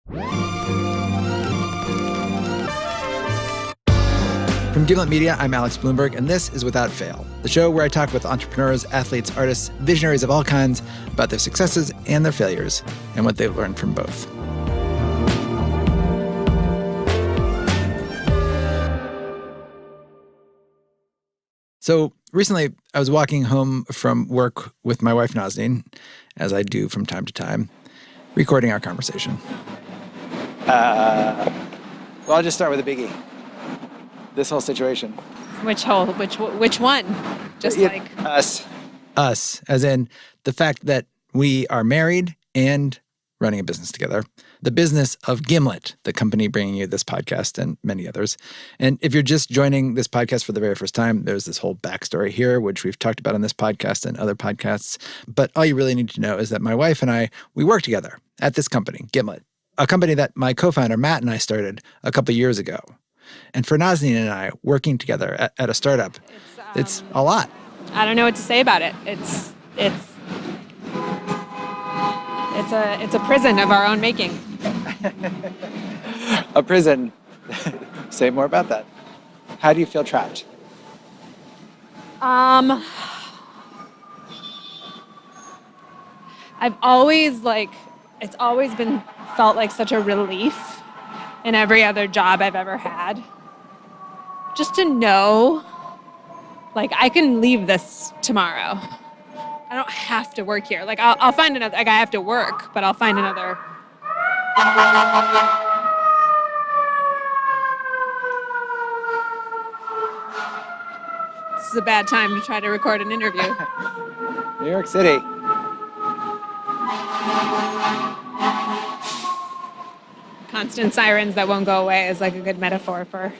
From Gimlet Media, I'm Alex Bloomberg, and this is Without Fail, the show where I talk with entrepreneurs, athletes, artists, visionaries of all kinds about their successes and their failures and what they've learned from both. So recently, I was walking home from work with my wife, Nazneen, as I do from time to time, recording our conversation. Well, I'll just start with a biggie. This whole situation. Which one? Just like us. Us, as in the fact that we are married and running a business together. The business of Gimlet, the company bringing you this podcast and many others. And if you're just joining this podcast for the very first time, there's this whole backstory here, which we've talked about on this podcast and other podcasts. But all you really need to know is that my wife and I, we work together at this company, Gimlet, a company that my co-founder, Matt, and I started a couple of years ago. And for Nazneen and I, working together at a startup, it's a lot. I don't know what to say about it. It's a prison of our own making. A prison. Say more about that. How do you feel trapped? I've always it's always been felt like such a relief in every other job I've ever had. Just to know, I can leave this tomorrow. I don't have to work here. I'll find another, I have to work, but I'll find another. This is a bad time to try to record an interview. New York City. Constant sirens that won't go away is a good metaphor for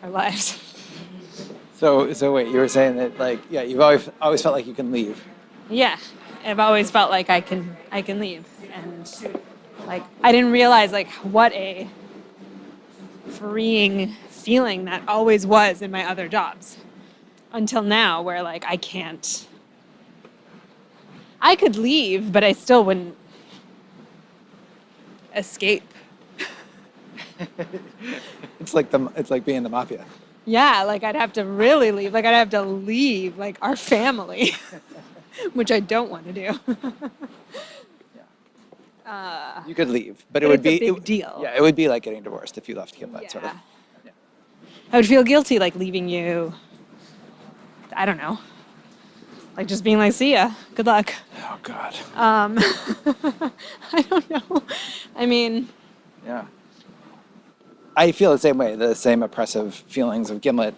our lives. So wait, you were saying that you've always felt like you can leave. Yeah, I've always felt like I can leave, and I didn't realize what a freeing feeling that always was in my other jobs until now, where I can't. I could leave, but I still wouldn't escape. It's like being in the mafia. Yeah, I'd have to really leave. I'd have to leave our family, which I don't want to do. You could leave, but it But would be it's a big deal. Yeah, it would be like getting divorced if you left Gimlet, Yeah. sort of. Yeah. I would feel guilty leaving you. I don't know. Just being see ya, good luck. Oh God. I don't know. I mean, Yeah. I feel the same way, the same oppressive feelings of Gimlet,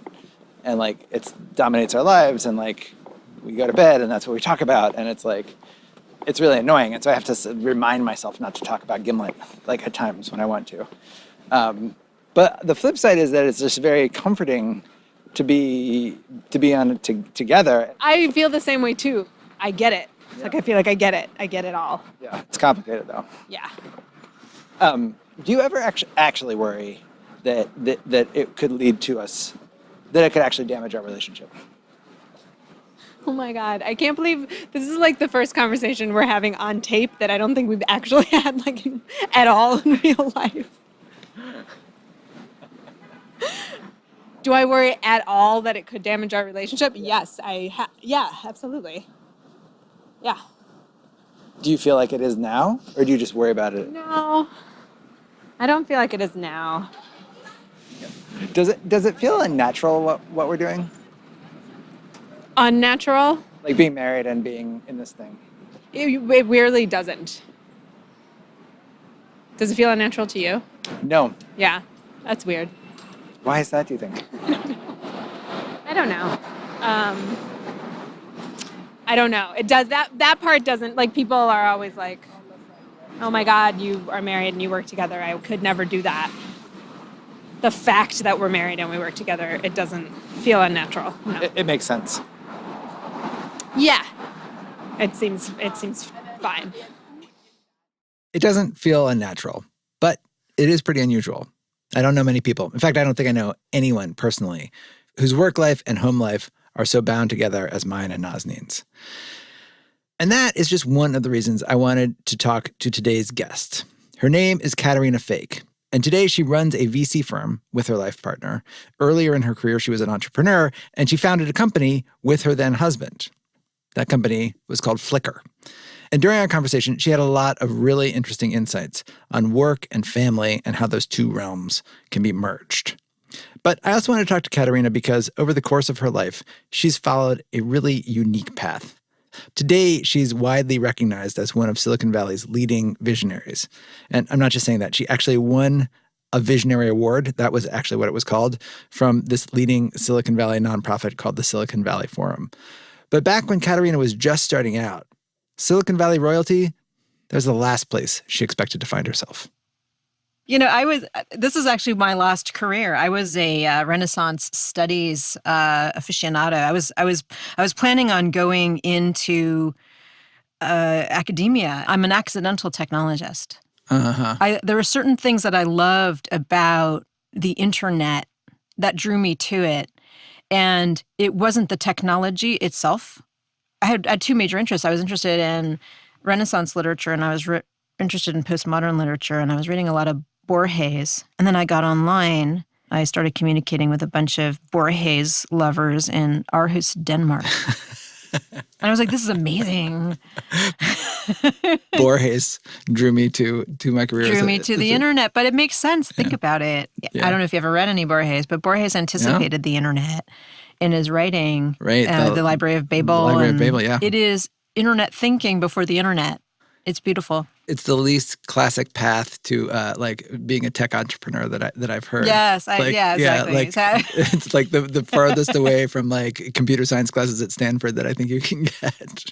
and it dominates our lives, and we go to bed and that's what we talk about, and it's really annoying, and so I have to remind myself not to talk about Gimlet at times when I want to. But the flip side is that it's just very comforting to be on it together. I feel the same way too. I get it. Yeah. I feel I get it. I get it all. Yeah, it's complicated though. Yeah. Do you ever actually worry that it could lead to us, that it could actually damage our relationship? Oh my God. I can't believe this is the first conversation we're having on tape that I don't think we've actually had at all in real life. Do I worry at all that it could damage our relationship? Yeah. Yes, yeah, absolutely. Yeah. Do you feel like it is now, or do you just worry about it? No, I don't feel like it is now. Does it feel unnatural what we're doing? Unnatural? Being married and being in this thing. It weirdly doesn't. Does it feel unnatural to you? No. Yeah, that's weird. Why is that, do you think? I don't know. I don't know. It does that part doesn't people are always oh my God, you are married and you work together. I could never do that. The fact that we're married and we work together, it doesn't feel unnatural. No. It makes sense. Yeah. It seems fine. It doesn't feel unnatural, but it is pretty unusual. I don't know many people. In fact, I don't think I know anyone personally whose work life and home life are so bound together as mine and Nazneen's. And that is just one of the reasons I wanted to talk to today's guest. Her name is Caterina Fake, and today she runs a VC firm with her life partner. Earlier in her career, she was an entrepreneur, and she founded a company with her then husband. That company was called Flickr. And during our conversation, she had a lot of really interesting insights on work and family and how those two realms can be merged. But I also want to talk to Caterina because over the course of her life, she's followed a really unique path. Today, she's widely recognized as one of Silicon Valley's leading visionaries. And I'm not just saying that. She actually won a visionary award. That was actually what it was called, from this leading Silicon Valley nonprofit called the Silicon Valley Forum. But back when Caterina was just starting out, Silicon Valley royalty, that was the last place she expected to find herself. This is actually my last career. I was a Renaissance studies aficionado. I was planning on going into academia. I'm an accidental technologist. There were certain things that I loved about the internet that drew me to it. And it wasn't the technology itself. I had two major interests. I was interested in Renaissance literature, and I was interested in postmodern literature, and I was reading a lot of Borges. And then I got online. I started communicating with a bunch of Borges lovers in Aarhus, Denmark. And I was like, this is amazing. Borges drew me to my career. Drew me to the internet, but it makes sense. Think about it. Yeah. I don't know if you ever read any Borges, but Borges anticipated the internet in his writing. Right. The Library of Babel. The Library of Babel, yeah. It is internet thinking before the internet. It's beautiful. It's the least classic path to being a tech entrepreneur that I've heard. Yes, exactly. Yeah, it's like the farthest away from like computer science classes at Stanford that I think you can get.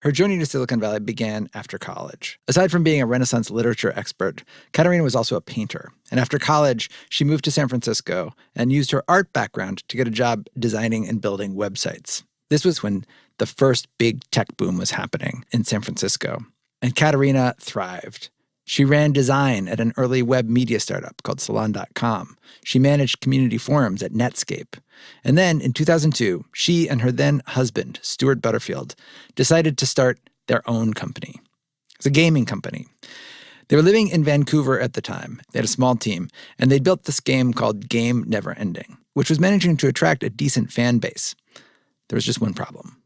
Her journey to Silicon Valley began after college. Aside from being a Renaissance literature expert, Caterina was also a painter. And after college, she moved to San Francisco and used her art background to get a job designing and building websites. This was when the first big tech boom was happening in San Francisco. And Caterina thrived. She ran design at an early web media startup called Salon.com. She managed community forums at Netscape. And then in 2002, she and her then husband, Stuart Butterfield, decided to start their own company. It's a gaming company. They were living in Vancouver at the time. They had a small team, and they built this game called Game Never Ending, which was managing to attract a decent fan base. There was just one problem.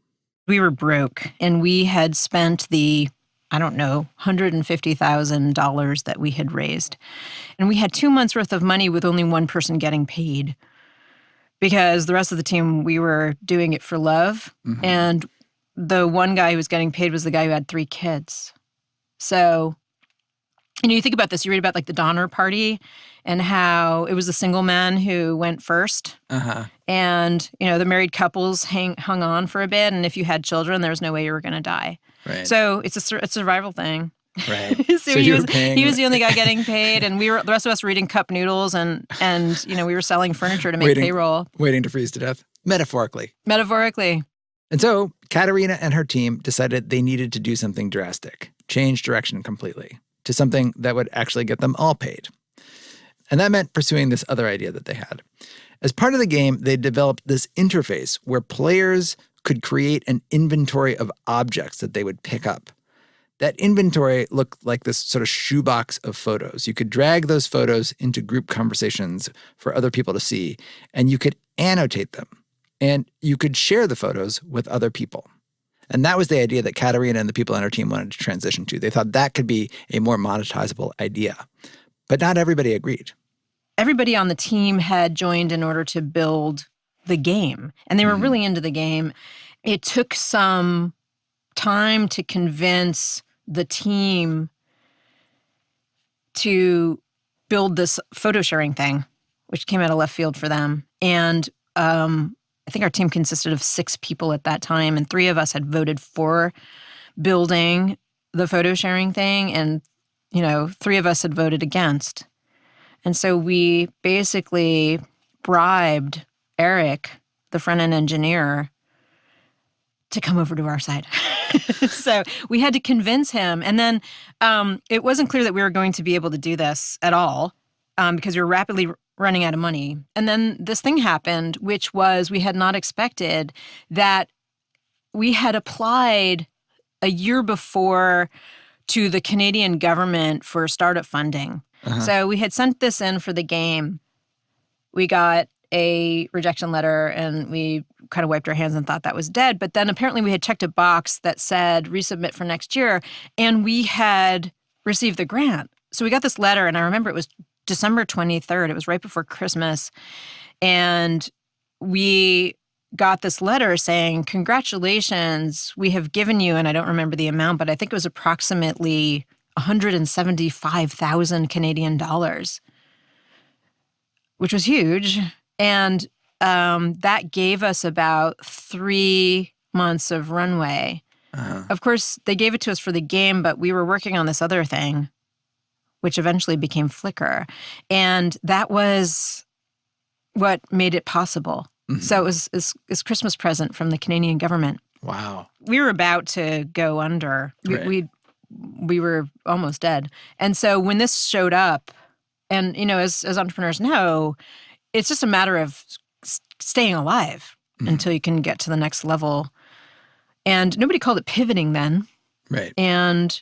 We were broke, and we had spent $150,000 that we had raised. And we had 2 months worth of money with only one person getting paid because the rest of the team, we were doing it for love. Mm-hmm. And the one guy who was getting paid was the guy who had 3 kids. So, you think about this, you read about like the Donner Party and how it was the single man who went first. Uh-huh. And, the married couples hung on for a bit. And if you had children, there was no way you were going to die. Right. So it's a survival thing. Right. So he was the only guy getting paid, and the rest of us were eating cup noodles and we were selling furniture to make payroll. Waiting to freeze to death. Metaphorically. And so Caterina and her team decided they needed to do something drastic, change direction completely to something that would actually get them all paid. And that meant pursuing this other idea that they had. As part of the game, they developed this interface where players could create an inventory of objects that they would pick up. That inventory looked like this sort of shoebox of photos. You could drag those photos into group conversations for other people to see, and you could annotate them, and you could share the photos with other people. And that was the idea that Caterina and the people on her team wanted to transition to. They thought that could be a more monetizable idea. But not everybody agreed. Everybody on the team had joined in order to build the game, and they were really into the game. It took some time to convince the team to build this photo sharing thing, which came out of left field for them. And I think our team consisted of 6 people at that time, and 3 of us had voted for building the photo sharing thing, and 3 of us had voted against. And so we basically bribed Eric, the front-end engineer, to come over to our side. So we had to convince him. And then it wasn't clear that we were going to be able to do this at all because we were rapidly running out of money. And then this thing happened, which was we had not expected, that we had applied a year before to the Canadian government for startup funding. So we had sent this in for the game. We got a rejection letter and we kind of wiped our hands and thought that was dead. But then apparently we had checked a box that said resubmit for next year, and we had received the grant. So we got this letter, and I remember it was December 23rd. It was right before Christmas. And we got this letter saying, congratulations, we have given you, and I don't remember the amount, but I think it was approximately 175,000 Canadian dollars, which was huge. And that gave us about 3 months of runway. Of course, they gave it to us for the game, but we were working on this other thing, which eventually became Flickr. And that was what made it possible. So it was this Christmas present from the Canadian government. Wow. We were about to go under. We were almost dead. And so when this showed up, and, you know, as entrepreneurs know, it's just a matter of staying alive until you can get to the next level. And nobody called it pivoting then. Right. And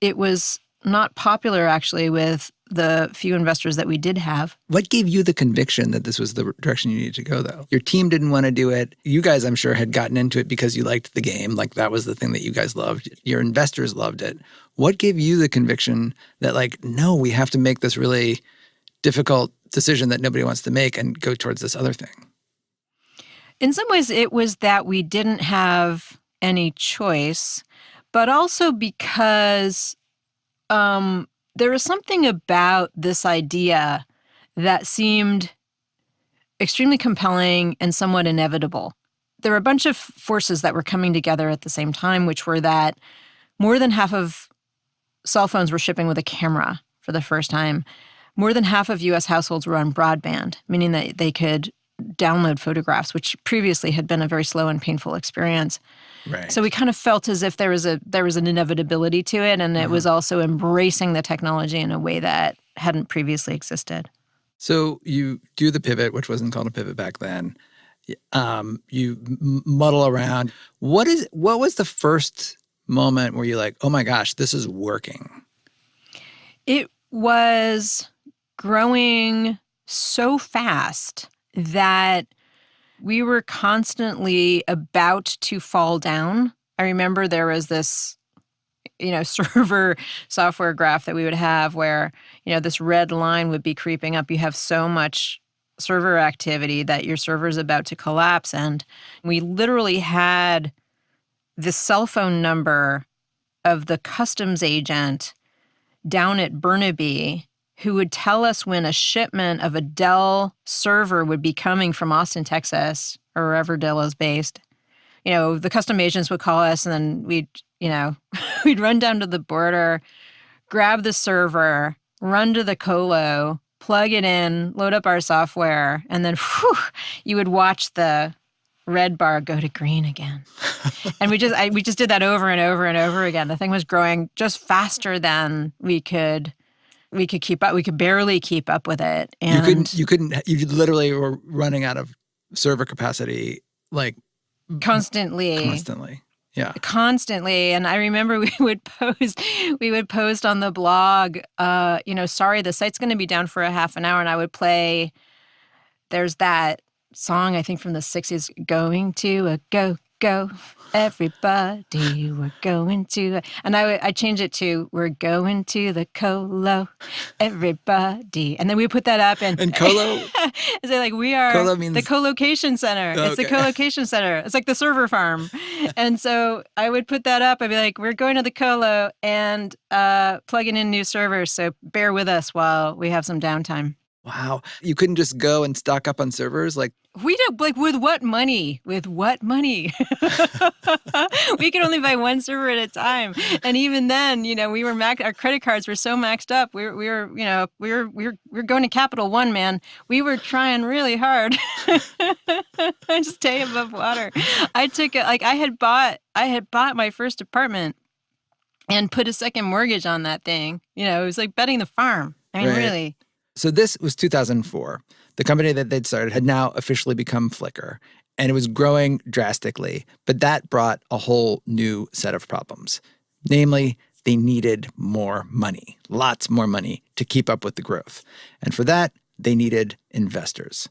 it was not popular, actually, with the few investors that we did have. What gave you the conviction that this was the direction you needed to go, though? Your team didn't want to do it. You guys, I'm sure, had gotten into it because you liked the game. Like, that was the thing that you guys loved. Your investors loved it. What gave you the conviction that, like, no, we have to make this really difficult decision that nobody wants to make and go towards this other thing? In some ways, it was that we didn't have any choice, but also because there was something about this idea that seemed extremely compelling and somewhat inevitable. There were a bunch of forces that were coming together at the same time, which were that more than half of cell phones were shipping with a camera for the first time. More than half of U.S. households were on broadband, meaning that they could download photographs, which previously had been a very slow and painful experience. Right. So we kind of felt as if there was an inevitability to it, and it was also embracing the technology in a way that hadn't previously existed. So you do the pivot, which wasn't called a pivot back then. You muddle around. What was the first moment where you're like, oh my gosh, this is working? It was growing so fast that we were constantly about to fall down. I remember there was this, server software graph that we would have where, this red line would be creeping up. You have so much server activity that your server's about to collapse. And we literally had the cell phone number of the customs agent down at Burnaby who would tell us when a shipment of a Dell server would be coming from Austin, Texas, or wherever Dell is based. The custom agents would call us, and then we'd run down to the border, grab the server, run to the colo, plug it in, load up our software, and then you would watch the red bar go to green again. And we just did that over and over and over again. The thing was growing just faster than we could keep up. We could barely keep up with it. And you literally were running out of server capacity, like constantly. Yeah. Constantly. And I remember we would post on the blog, sorry, the site's going to be down for a half an hour. And I would play, there's that song, I think from the 60s, going to a go, everybody, we're going to, and I change it to, we're going to the colo, everybody. And then we put that up and colo? It's like, we are colo means... the co-location center. Oh, it's the co-location center. It's like the server farm. And so I would put that up. I'd be like, we're going to the colo and plugging in new servers. So bear with us while we have some downtime. Wow. You couldn't just go and stock up on servers? Like, we don't, like, with what money? With what money? We could only buy one server at a time. And even then, we were our credit cards were so maxed up. We were going to Capital One, man. We were trying really hard to stay above water. I had bought my first apartment and put a second mortgage on that thing. It was like betting the farm. I mean, right. Really. So this was 2004. The company that they'd started had now officially become Flickr, and it was growing drastically. But that brought a whole new set of problems. Namely, they needed more money, lots more money to keep up with the growth. And for that, they needed investors.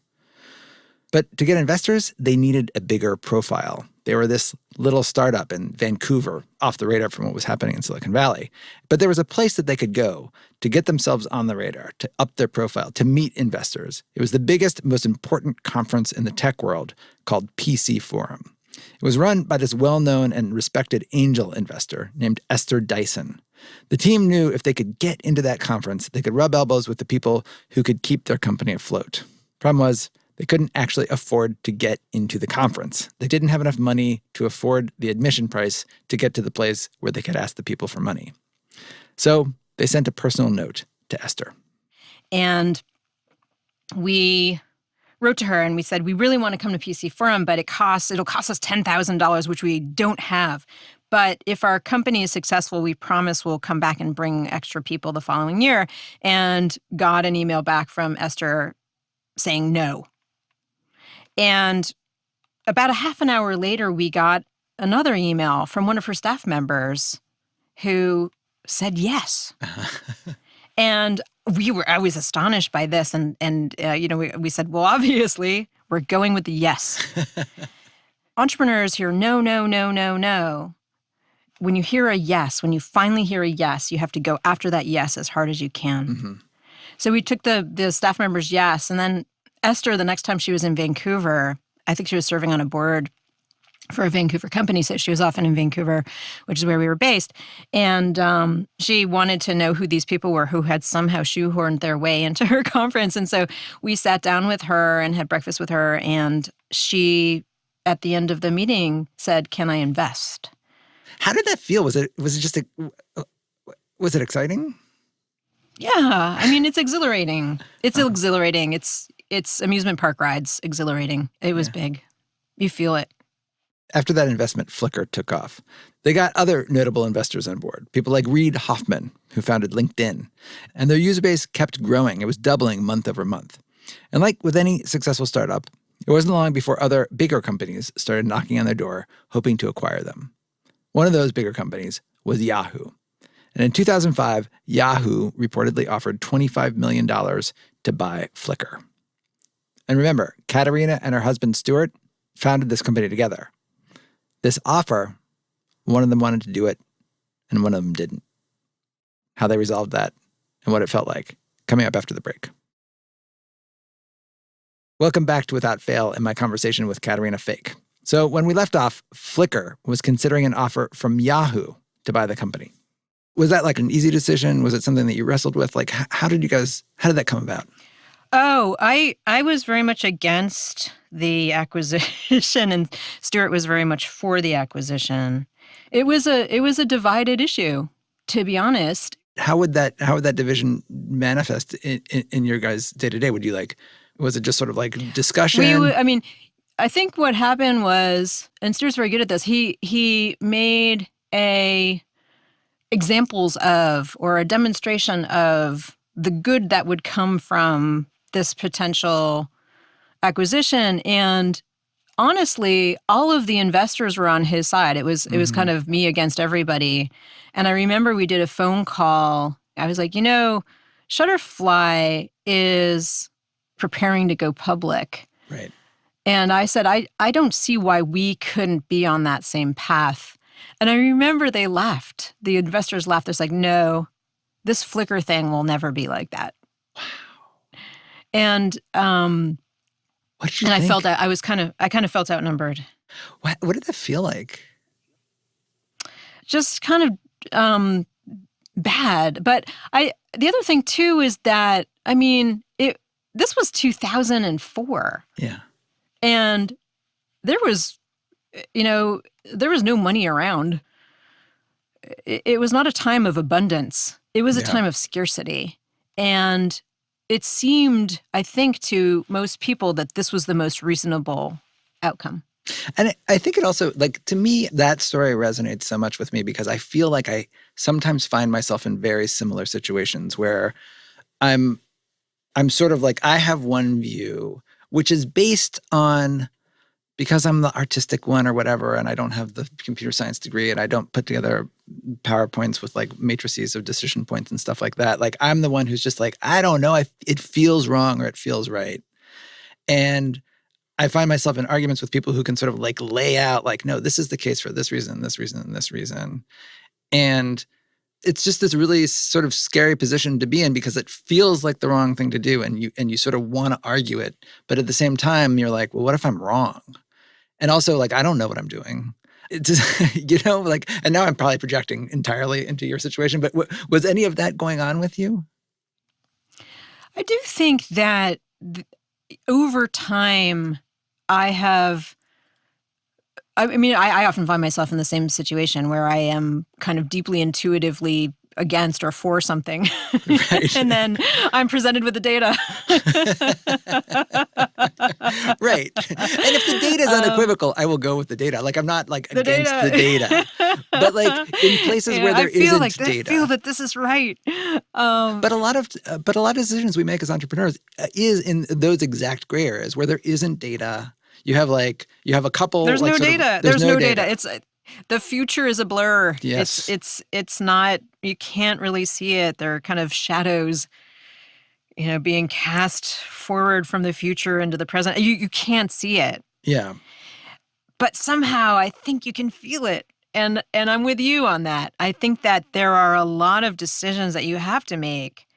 But to get investors, they needed a bigger profile. They were this little startup in Vancouver, off the radar from what was happening in Silicon Valley. But there was a place that they could go to get themselves on the radar, to up their profile, to meet investors. It was the biggest, most important conference in the tech world called PC Forum. It was run by this well-known and respected angel investor named Esther Dyson. The team knew if they could get into that conference, they could rub elbows with the people who could keep their company afloat. Problem was, they couldn't actually afford to get into the conference. They didn't have enough money to afford the admission price to get to the place where they could ask the people for money. So they sent a personal note to Esther. And we wrote to her and we said, we really want to come to PC Forum, but it'll cost us $10,000, which we don't have. But if our company is successful, we promise we'll come back and bring extra people the following year. And got an email back from Esther saying no. And about a half an hour later, we got another email from one of her staff members who said yes. And I was astonished by this. And we said, well, obviously, we're going with the yes. Entrepreneurs hear no, no, no, no, no. When you hear a yes, when you finally hear a yes, you have to go after that yes as hard as you can. Mm-hmm. So we took the staff member's yes. And then Esther, the next time she was in Vancouver, I think she was serving on a board for a Vancouver company, so she was often in Vancouver, which is where we were based. And she wanted to know who these people were who had somehow shoehorned their way into her conference. And so we sat down with her and had breakfast with her. And she, at the end of the meeting, said, "Can I invest?" How did that feel? Was it exciting? Yeah, I mean, it's exhilarating. It's exhilarating. It's amusement park rides, exhilarating. It was big. You feel it. After that investment, Flickr took off. They got other notable investors on board, people like Reid Hoffman, who founded LinkedIn. And their user base kept growing. It was doubling month over month. And like with any successful startup, it wasn't long before other bigger companies started knocking on their door, hoping to acquire them. One of those bigger companies was Yahoo. And in 2005, Yahoo reportedly offered $25 million to buy Flickr. And remember, Caterina and her husband, Stuart, founded this company together. This offer, one of them wanted to do it, and one of them didn't. How they resolved that and what it felt like, coming up after the break. Welcome back to Without Fail and my conversation with Caterina Fake. So when we left off, Flickr was considering an offer from Yahoo to buy the company. Was that like an easy decision? Was it something that you wrestled with? Like, how did that come about? Oh, I was very much against the acquisition, and Stuart was very much for the acquisition. It was a divided issue, to be honest. How would that division manifest in your guys' day-to-day? Was it just sort of like discussion? I think what happened was, and Stuart's very good at this, he made examples of, or a demonstration of, the good that would come from this potential acquisition. And honestly, all of the investors were on his side. It was kind of me against everybody. And I remember we did a phone call. I was like, Shutterfly is preparing to go public. Right. And I said, I don't see why we couldn't be on that same path. And I remember they laughed. The investors laughed. They're like, no, this Flickr thing will never be like that. Wow. And what did you think? I felt that I kind of felt outnumbered. What did that feel like? Just kind of bad. But the other thing too is that, this was 2004. Yeah. And there was no money around. It was not a time of abundance. It was a time of scarcity. And it seemed, I think, to most people that this was the most reasonable outcome. And I think it also, to me, that story resonates so much with me because I feel like I sometimes find myself in very similar situations where I'm sort of like, I have one view, which is based on because I'm the artistic one or whatever, and I don't have the computer science degree, and I don't put together PowerPoints with like matrices of decision points and stuff like that. Like I'm the one who's just like, I don't know, it feels wrong or it feels right. And I find myself in arguments with people who can sort of like lay out like, no, this is the case for this reason, this reason, and this reason. And it's just this really sort of scary position to be in because it feels like the wrong thing to do, and you sort of want to argue it. But at the same time, you're like, well, what if I'm wrong? And also, like, I don't know what I'm doing. It's just, like, and now I'm probably projecting entirely into your situation, but was any of that going on with you? I do think that over time, I often find myself in the same situation where I am kind of deeply intuitively against or for something. Right. And then I'm presented with the data. Right. And if the data is unequivocal, I will go with the data. Like I'm not like against the data. But like in places where there isn't data. I feel that this is right. But a lot of decisions we make as entrepreneurs is in those exact gray areas where there isn't data. You have a couple. There's no data. There's no data. It's the future is a blur. Yes. It's not, you can't really see it. There are kind of shadows, being cast forward from the future into the present. You can't see it. Yeah. But somehow I think you can feel it. And I'm with you on that. I think that there are a lot of decisions that you have to make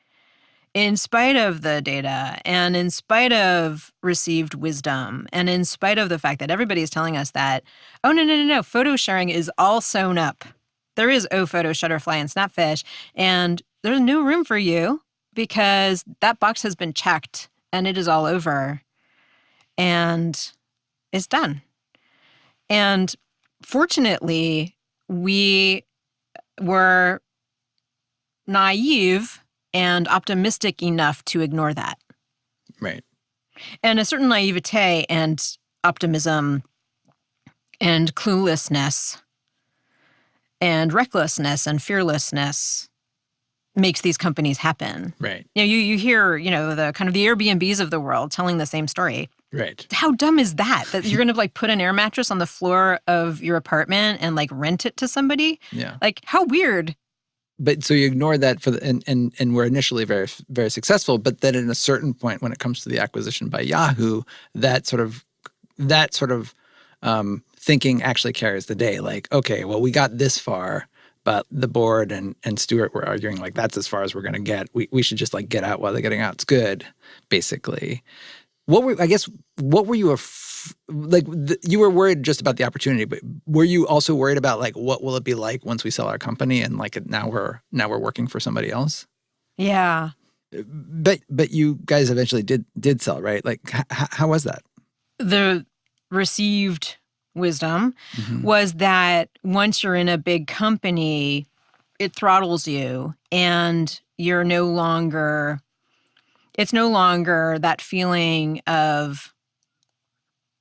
in spite of the data and in spite of received wisdom and in spite of the fact that everybody is telling us that, oh, no, photo sharing is all sewn up. There is photo, Shutterfly, and Snapfish, and there's no room for you because that box has been checked and it is all over and it's done. And fortunately, we were naive and optimistic enough to ignore that. Right. And a certain naivete and optimism and cluelessness and recklessness and fearlessness makes these companies happen. Right. You hear, the kind of the Airbnbs of the world telling the same story. Right. How dumb is that? That you're going to like put an air mattress on the floor of your apartment and like rent it to somebody? Yeah. Like how weird. But so you ignored that and were initially very, very successful. But then at a certain point, when it comes to the acquisition by Yahoo, that sort of thinking actually carries the day. Like, okay, well, we got this far, but the board and Stuart were arguing like that's as far as we're going to get. We should just like get out while they're getting out. It's good, basically. What were you you were worried just about the opportunity, but were you also worried about like what will it be like once we sell our company and like now we're working for somebody else? Yeah. But you guys eventually did sell, right? Like how was that? The received wisdom was that once you're in a big company, it throttles you and you're no longer that feeling of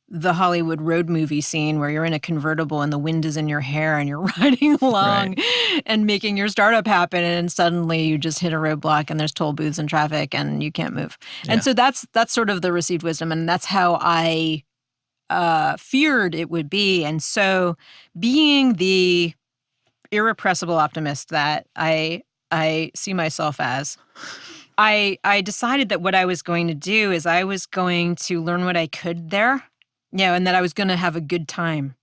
the Hollywood road movie scene where you're in a convertible and the wind is in your hair and you're riding along and making your startup happen, and suddenly you just hit a roadblock and there's toll booths and traffic and you can't move. Yeah. And so that's sort of the received wisdom, and that's how I feared it would be. And so being the irrepressible optimist that I see myself as, I decided that what I was going to do is I was going to learn what I could there, and that I was going to have a good time.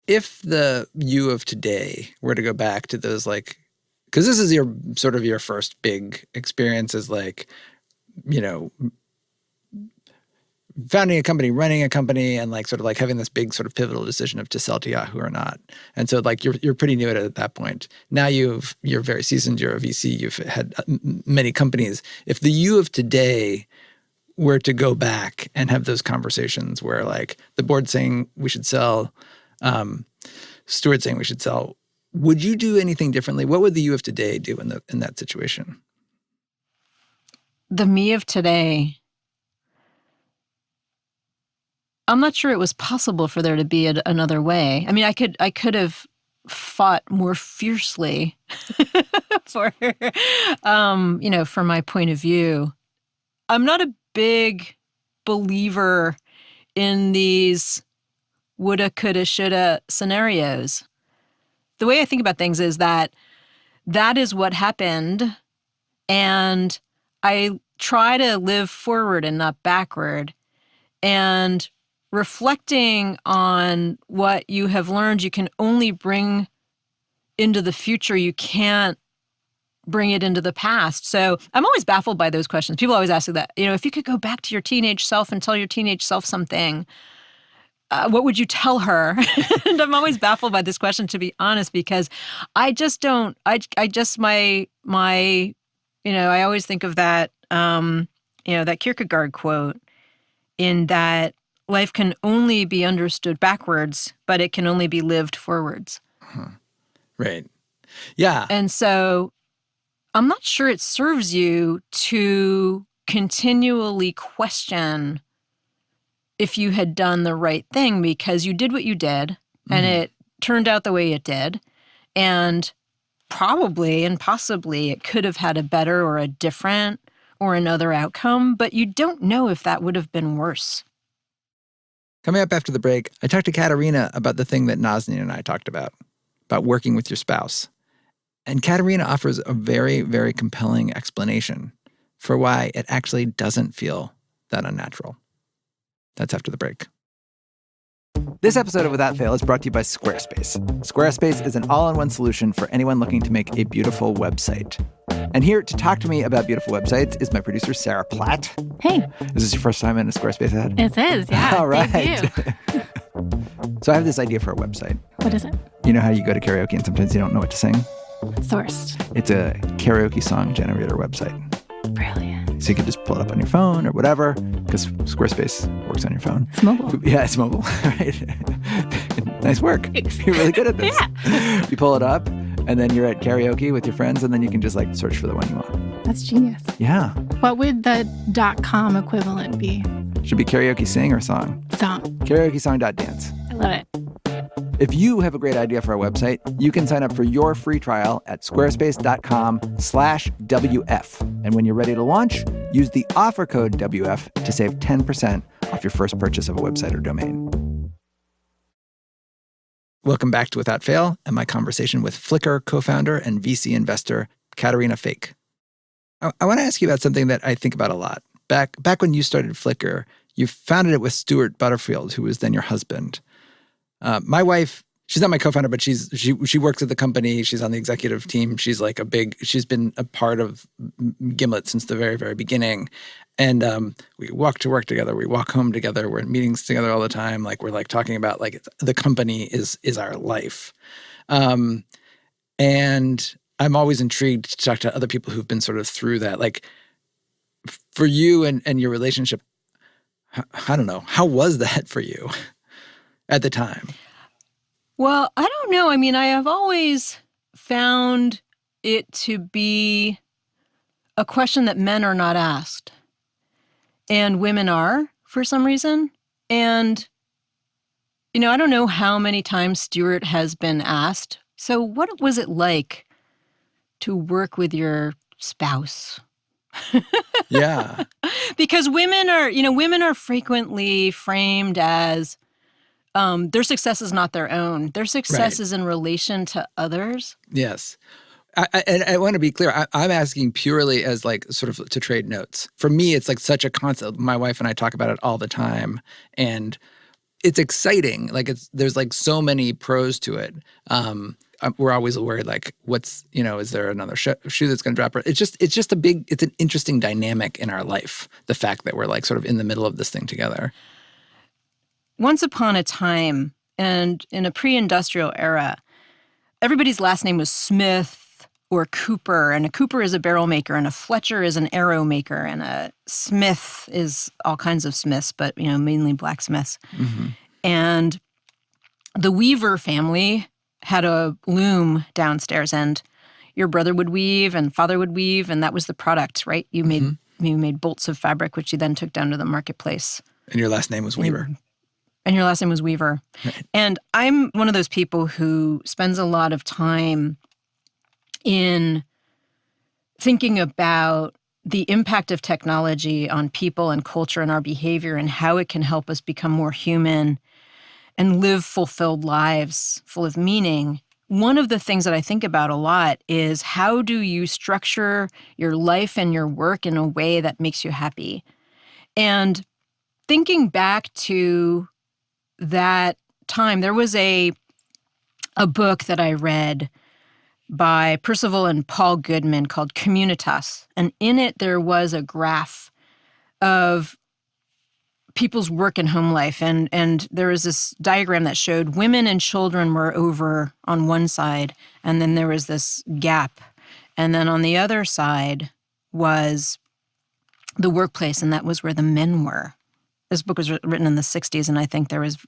If the you of today were to go back to those, like, because this is your first big experience as like, founding a company, running a company, and like sort of like having this big sort of pivotal decision of to sell to Yahoo or not. And so like you're pretty new at that point. Now you're very seasoned. You're a VC. You've had many companies. If the you of today were to go back and have those conversations where like the board saying we should sell, Stuart saying we should sell, would you do anything differently? What would the you of today do in that situation? The me of today, I'm not sure it was possible for there to be another way. I mean, I could have fought more fiercely for my point of view. I'm not a big believer in these woulda, coulda, shoulda scenarios. The way I think about things is that is what happened, and I try to live forward and not backward. And reflecting on what you have learned, you can only bring into the future. You can't bring it into the past. So I'm always baffled by those questions. People always ask me that, if you could go back to your teenage self and tell your teenage self something, what would you tell her? And I'm always baffled by this question, to be honest, because I just don't, I just, my, I always think of that, that Kierkegaard quote, in that life can only be understood backwards, but it can only be lived forwards. Huh. Right. Yeah. And so I'm not sure it serves you to continually question if you had done the right thing, because you did what you did and it turned out the way it did. And probably and possibly it could have had a better or a different or another outcome, but you don't know if that would have been worse. Coming up after the break, I talked to Caterina about the thing that Nazanin and I talked about working with your spouse. And Caterina offers a very, very compelling explanation for why it actually doesn't feel that unnatural. That's after the break. This episode of Without Fail is brought to you by Squarespace. Squarespace is an all-in-one solution for anyone looking to make a beautiful website. And here to talk to me about beautiful websites is my producer, Sarah Platt. Hey. Is this your first time in a Squarespace ad? It is, yeah. All right. Thank you. So I have this idea for a website. What is it? You know how you go to karaoke and sometimes you don't know what to sing? What's the worst? It's a karaoke song generator website. Brilliant. So you can just pull it up on your phone or whatever, because Squarespace works on your phone. It's mobile. Yeah, it's mobile. Right. Nice work. You're really good at this. Yeah. You pull it up, and then you're at karaoke with your friends, and then you can just search for the one you want. That's genius. Yeah. What would the .com equivalent be? Should be karaoke sing or song. Song. Karaokesong.dance. I love it. If you have a great idea for a website, you can sign up for your free trial at squarespace.com/WF. And when you're ready to launch, use the offer code WF to save 10% off your first purchase of a website or domain. Welcome back to Without Fail and my conversation with Flickr co-founder and VC investor Caterina Fake. I want to ask you about something that I think about a lot. Back when you started Flickr, you founded it with Stuart Butterfield, who was then your husband. My wife, she's not my co-founder, but she works at the company. She's on the executive team. She's she's been a part of Gimlet since the very, very beginning. And we walk to work together. We walk home together. We're in meetings together all the time. We're talking about the company is our life. And I'm always intrigued to talk to other people who've been sort of through that. For you and your relationship, I don't know, how was that for you at the time? Well, I don't know. I mean, I have always found it to be a question that men are not asked. And women are, for some reason. And, I don't know how many times Stuart has been asked, so what was it like to work with your spouse? Yeah. Because women are frequently framed as their success is not their own. Their success is in relation to others. Yes. I want to be clear. I'm asking purely as sort of to trade notes. For me, it's such a concept. My wife and I talk about it all the time, and it's exciting. There's so many pros to it. We're always worried, what's, is there another shoe that's going to drop? It's an interesting dynamic in our life. The fact that we're sort of in the middle of this thing together. Once upon a time, and in a pre-industrial era, everybody's last name was Smith or Cooper, and a Cooper is a barrel maker, and a Fletcher is an arrow maker, and a Smith is all kinds of Smiths, but mainly blacksmiths. Mm-hmm. And the Weaver family had a loom downstairs, and your brother would weave, and father would weave, and that was the product, right? You made bolts of fabric, which you then took down to the marketplace. And your last name was Weaver. And your last name was Weaver. Right. And I'm one of those people who spends a lot of time in thinking about the impact of technology on people and culture and our behavior and how it can help us become more human and live fulfilled lives full of meaning, one of the things that I think about a lot is how do you structure your life and your work in a way that makes you happy? And thinking back to that time, there was a book that I read by Percival and Paul Goodman called Communitas. And in it, there was a graph of people's work and home life. And there was this diagram that showed women and children were over on one side, and then there was this gap. And then on the other side was the workplace, and that was where the men were. This book was written in the 60s, and I think there was,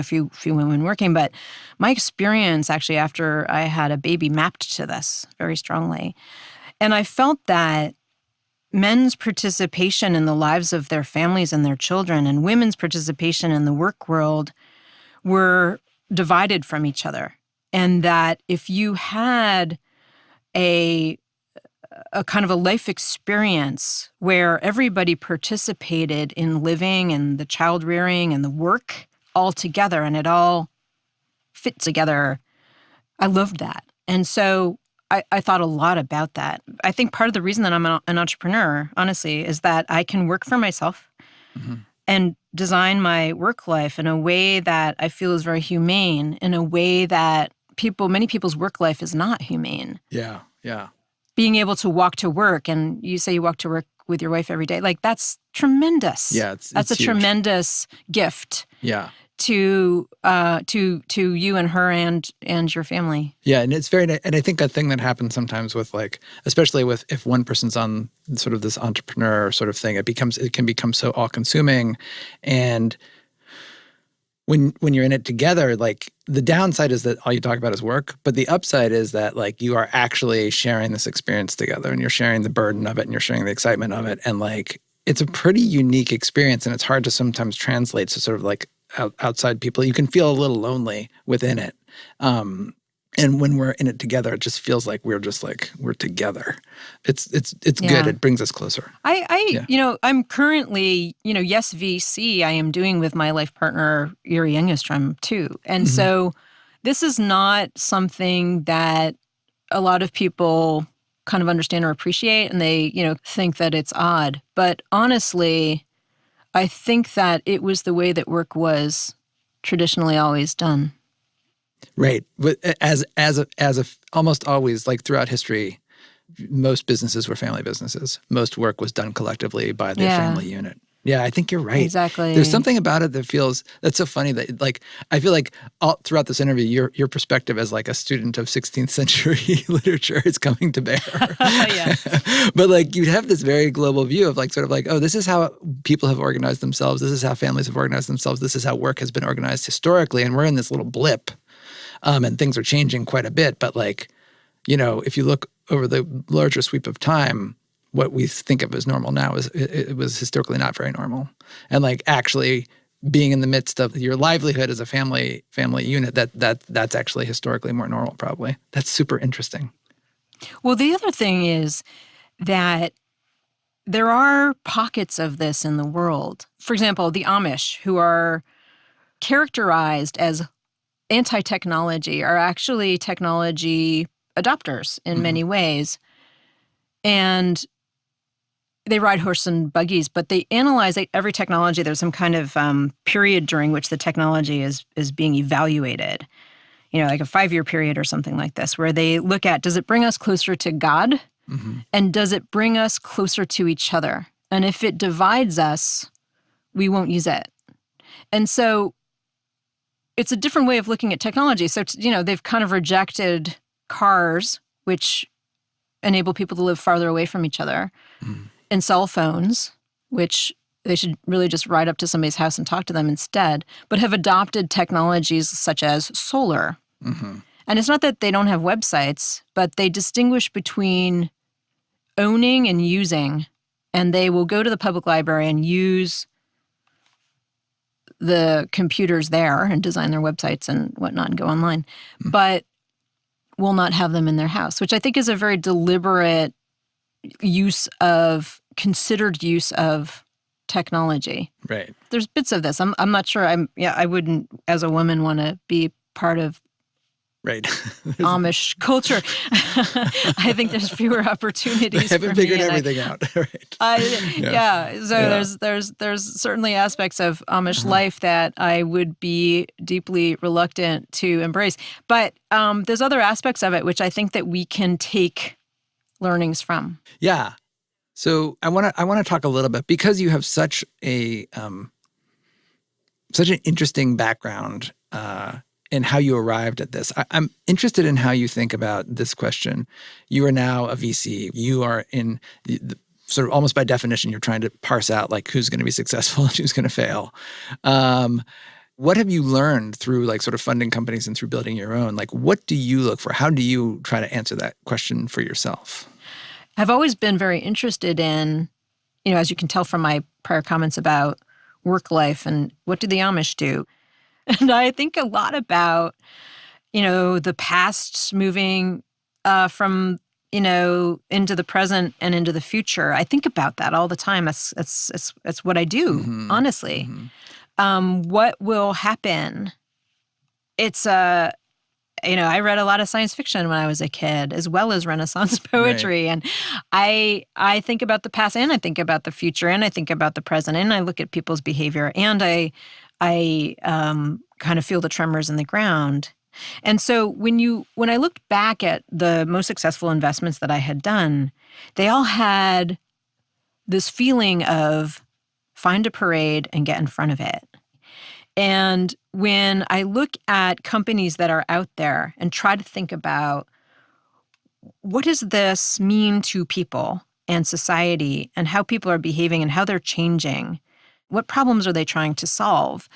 few women working. But my experience actually after I had a baby mapped to this very strongly. And I felt that men's participation in the lives of their families and their children and women's participation in the work world were divided from each other. And that if you had a kind of a life experience where everybody participated in living and the child rearing and the work all together and it all fit together, I loved that. And so I thought a lot about that. I think part of the reason that I'm an entrepreneur, honestly, is that I can work for myself and design my work life in a way that I feel is very humane, in a way that many people's work life is not humane. Yeah, yeah. Being able to walk to work, and you say you walk to work with your wife every day, like that's tremendous. Yeah, that's a huge. Tremendous gift. Yeah. To you and her and your family. Yeah, and it's and I think a thing that happens sometimes with especially with if one person's on sort of this entrepreneur sort of thing, it can become so all-consuming, and when you're in it together, the downside is that all you talk about is work, but the upside is that you are actually sharing this experience together, and you're sharing the burden of it, and you're sharing the excitement of it, and it's a pretty unique experience, and it's hard to sometimes translate to sort of outside people. You can feel a little lonely within it. And when we're in it together, it just feels like we're together. It's good. It brings us closer. I'm currently, Yes VC, I am doing with my life partner, Yuri Engstrom, too. And so this is not something that a lot of people kind of understand or appreciate, and they, think that it's odd. But honestly, I think that it was the way that work was traditionally always done. Right. But as almost always, throughout history, most businesses were family businesses. Most work was done collectively by the family unit. Yeah, I think you're right. Exactly. There's something about it that's so funny that I feel like all throughout this interview, your perspective as a student of 16th century literature is coming to bear. Yeah. But you have this very global view of oh, this is how people have organized themselves. This is how families have organized themselves. This is how work has been organized historically. And we're in this little blip, and things are changing quite a bit. But if you look over the larger sweep of time, what we think of as normal now it was historically not very normal. And actually being in the midst of your livelihood as a family unit, that's actually historically more normal probably. That's super interesting. Well, the other thing is that there are pockets of this in the world. For example, the Amish, who are characterized as anti-technology, are actually technology adopters in many ways. And they ride horse and buggies, but they analyze every technology. There's some kind of period during which the technology is being evaluated, like a 5-year period or something like this, where they look at, does it bring us closer to God? And does it bring us closer to each other? And if it divides us, we won't use it. And so it's a different way of looking at technology. So, they've kind of rejected cars, which enable people to live farther away from each other, and cell phones, which they should really just ride up to somebody's house and talk to them instead, but have adopted technologies such as solar. And it's not that they don't have websites, but they distinguish between owning and using, and they will go to the public library and use the computers there and design their websites and whatnot and go online, but will not have them in their house, which I think is a very deliberate considered use of technology. Right. There's bits of this. I'm not sure. I wouldn't, as a woman, want to be part of Right. Amish culture. I think there's fewer opportunities. They haven't for figured me, and everything out. Right. There's certainly aspects of Amish life that I would be deeply reluctant to embrace. But there's other aspects of it which I think that we can take learnings from. Yeah. So I want to talk a little bit, because you have such a such an interesting background in how you arrived at this. I'm interested in how you think about this question. You are now a VC. You are in the sort of, almost by definition, you're trying to parse out like who's going to be successful and who's going to fail. What have you learned through like sort of funding companies and through building your own? Like, what do you look for? How do you try to answer that question for yourself? I've always been very interested in, as you can tell from my prior comments about work life and what do the Amish do? And I think a lot about, the past moving from, into the present and into the future. I think about that all the time. It's what I do, honestly. What will happen? It's I read a lot of science fiction when I was a kid, as well as Renaissance poetry. Right. And I think about the past, and I think about the future, and I think about the present, and I look at people's behavior, and I kind of feel the tremors in the ground. And so when I looked back at the most successful investments that I had done, they all had this feeling of find a parade and get in front of it. And when I look at companies that are out there and try to think about what does this mean to people and society and how people are behaving and how they're changing, what problems are they trying to solve,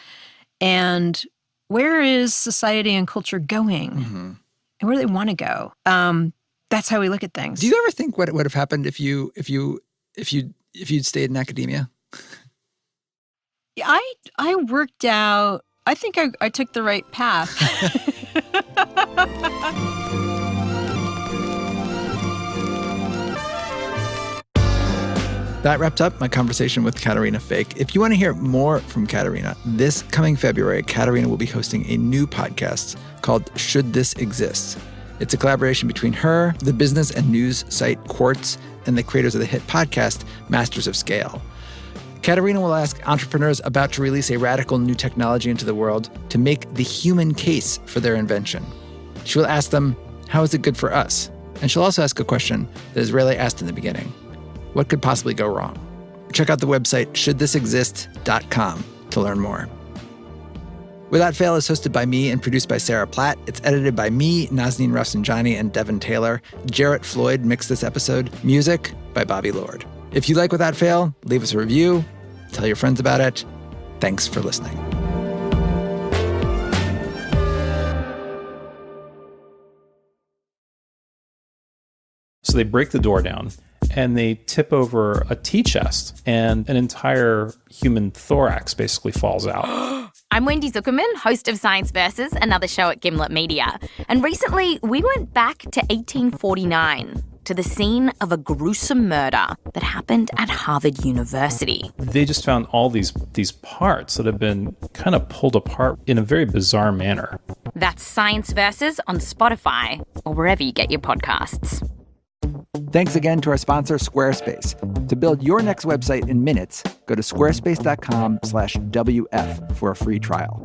and where is society and culture going, and where do they want to go? That's how we look at things. Do you ever think what would have happened if you'd stayed in academia? I worked out. I think I took the right path. That wraps up my conversation with Caterina Fake. If you want to hear more from Caterina, this coming February, Caterina will be hosting a new podcast called Should This Exist? It's a collaboration between her, the business and news site Quartz, and the creators of the hit podcast Masters of Scale. Caterina will ask entrepreneurs about to release a radical new technology into the world to make the human case for their invention. She will ask them, how is it good for us? And she'll also ask a question that is rarely asked in the beginning. What could possibly go wrong? Check out the website shouldthisexist.com to learn more. Without Fail is hosted by me and produced by Sarah Platt. It's edited by me, Nazneen Rafsanjani, and Devin Taylor. Jarrett Floyd mixed this episode. Music by Bobby Lord. If you like Without Fail, leave us a review. Tell your friends about it. Thanks for listening. So they break the door down and they tip over a tea chest, and an entire human thorax basically falls out. I'm Wendy Zuckerman, host of Science Versus, another show at Gimlet Media. And recently, we went back to 1849, to the scene of a gruesome murder that happened at Harvard University. They just found all these parts that have been kind of pulled apart in a very bizarre manner. That's Science Versus on Spotify or wherever you get your podcasts. Thanks again to our sponsor, Squarespace. To build your next website in minutes, go to squarespace.com/WF for a free trial.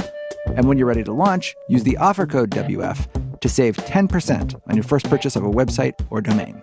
And when you're ready to launch, use the offer code WF to save 10% on your first purchase of a website or domain.